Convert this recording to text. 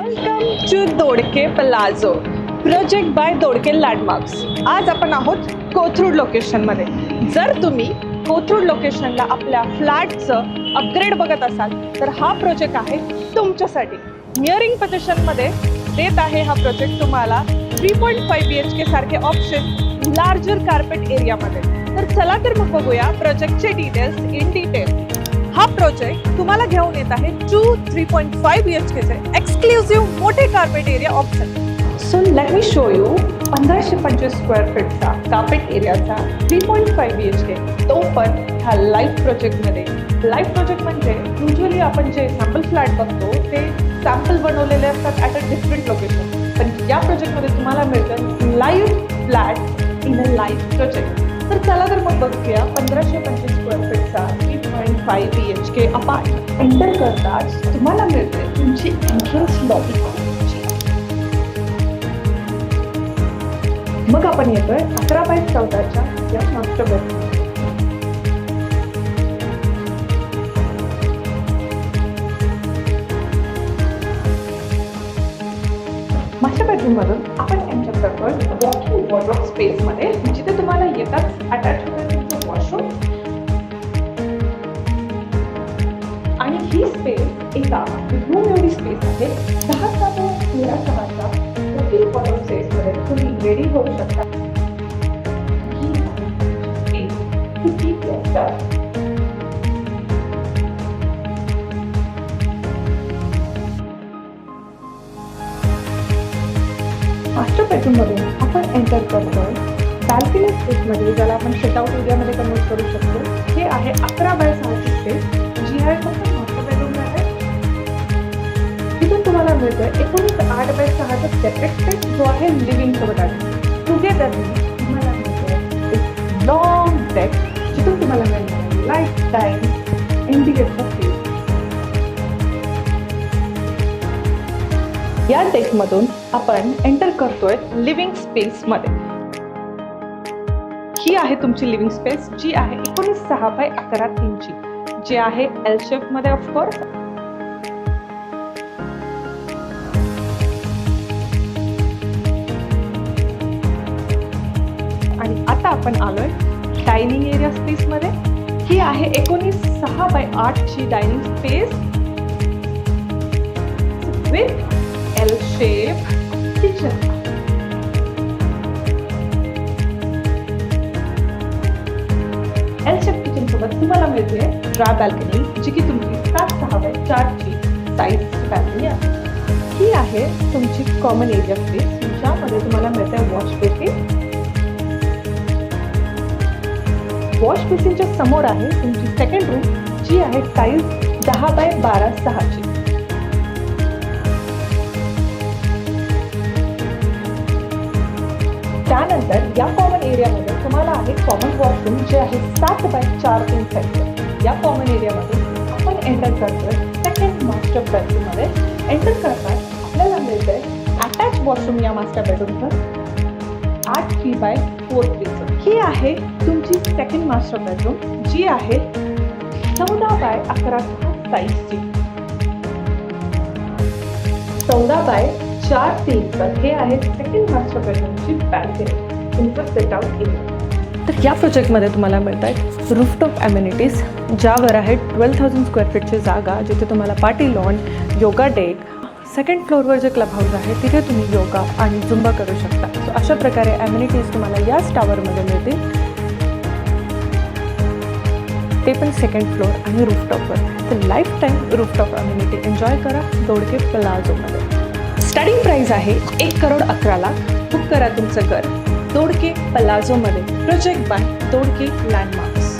Welcome to Dodke Plazzo project by Dodke landmarks. आज आपण आहोत कोथरूड लोकेशनमध्ये. जर तुम्ही कोथरूड लोकेशनला आपल्या फ्लॅटचं अपग्रेड बघत असाल तर हा प्रोजेक्ट आहे तुमच्यासाठी. नियरिंग पोझिशनमध्ये देत आहे हा प्रोजेक्ट तुम्हाला 3.5 BHK सारखे ऑप्शन लार्जर कार्पेट एरियामध्ये. तर चला तर मग बघूया प्रोजेक्टचे डिटेल्स इन डिटेल. हा प्रोजेक्ट तुम्हाला घेऊन येत आहे 3.5 BHKचे एक्सक्लुझिव्ह मोठे carpet area option. So let me show you 1525 square फीटचा कार्पेट एरियाचा 3.5 BHK, तो पण ह्या लाईव्ह प्रोजेक्टमध्ये. लाईव्ह प्रोजेक्ट म्हणजे युजली आपण जे सॅम्पल फ्लॅट बघतो ते सॅम्पल बनवलेले असतात ॲट अ डिफरंट लोकेशन, पण या प्रोजेक्टमध्ये तुम्हाला मिळतं live flat in a live project. तर चला तर मग बघूया 1525 स्क्वेअर फीटचा 3.5 BHK अपार्टमेंट. एंटर करताच तुम्हाला मिळते तुमची एंट्रन्स लॉबी. मग आपण येतोय 11x14च्या या मास्टर बेडरूम. मास्टर बेडरूम मधून आपण एंटर करतोय वॉकिंग वॉर्डरोब स्पेस मध्ये, जिथे तुम्हाला येताच अटॅच होईल तुमचं वॉशरूम. आणि ही स्पेस एका रूम एवढी स्पेस आहे. 10 ते 13 वॉकिंग वॉर्डरोब स्पेस मध्ये तुम्ही रेडी होऊ शकता. मास्टर बेडरूम मधून आपण एंटर करतोय बॅल्कनी स्पेसमध्ये, ज्याला आपण सिटआउट एरियामध्ये कन्वर्ट करू शकतो. हे आहे 11x6ची स्पेस, जी आहे फक्त मास्टर बेडरूम आहे. तिथून तुम्हाला मिळतोय 19 सेपरेट स्पेस, जो आहे लिव्हिंग सोबत आहे. टुगेदर तुम्हाला मिळतोय एक लॉंग डेक, जिथून तुम्हाला मिळणार लाईफ टाईम इंडिकेटर फील. या डेकमधून आपण एंटर करतोय लिव्हिंग स्पेसमध्ये. ही आहे तुमची लिव्हिंग स्पेस, जी आहे 19.6x11 ची, जी आहे एल शेप मध्ये ऑफकोर्स. आणि आता आपण आलोय डायनिंग एरिया स्पेस मध्ये. ही आहे 19.6x8 ची dining space with L shape kitchen. L shape kitchen सोबत तुम्हाला मिळते ड्राय बॅल्कनी, जी की तुमची 7.6x4 ची साईजची बॅल्कनी आहे. ही आहे तुमची कॉमन एरिया स्पेस, ज्यामध्ये तुम्हाला मिळते वॉश बेसिन. वॉश बेसिनच्या समोर आहे तुमची सेकंड रूम, जी आहे साईज 10x12.6 ची. त्यानंतर या कॉमन एरियामध्ये तुम्हाला आहे कॉमन वॉशरूम, जे आहे 7x4 साईज. या कॉमन एरियामध्ये आपण एंटर करतोय सेकंड मास्टर बेडरूम मध्ये. एंटर करतात आपल्याला मिळतंय अटॅच वॉशरूम या मास्टर बेडरूमचं 8 3x4. ही आहे तुमची सेकंड मास्टर बेडरूम, जी आहे 14x11 साईजची. 14x4 हे आहे सेकंड मास्टर बेडरूमची बॅल्कनी, तुमचं सेटआउट एरिया. तर या प्रोजेक्टमध्ये तुम्हाला मिळत आहेत रूफटॉप ॲम्युनिटीज, ज्यावर आहे 12,000 स्क्वेअर फीटची जागा, जिथे तुम्हाला party lawn, yoga deck. Second फ्लोअरवर जे क्लब हाऊस आहे तिथे तुम्ही योगा आणि झुंबा करू शकता. सो अशा प्रकारे ॲम्युनिटीज तुम्हाला याच टावरमध्ये मिळतील, ते पण सेकंड फ्लोअर आणि रूफटॉपवर. तर life time rooftop amenity enjoy करा दोडके प्लाझोमध्ये. स्टार्टिंग प्राइस आहे 1,11,00,000. बुक करा तुमचं घर दोडके प्लाझोमध्ये. Project by Dodke landmarks.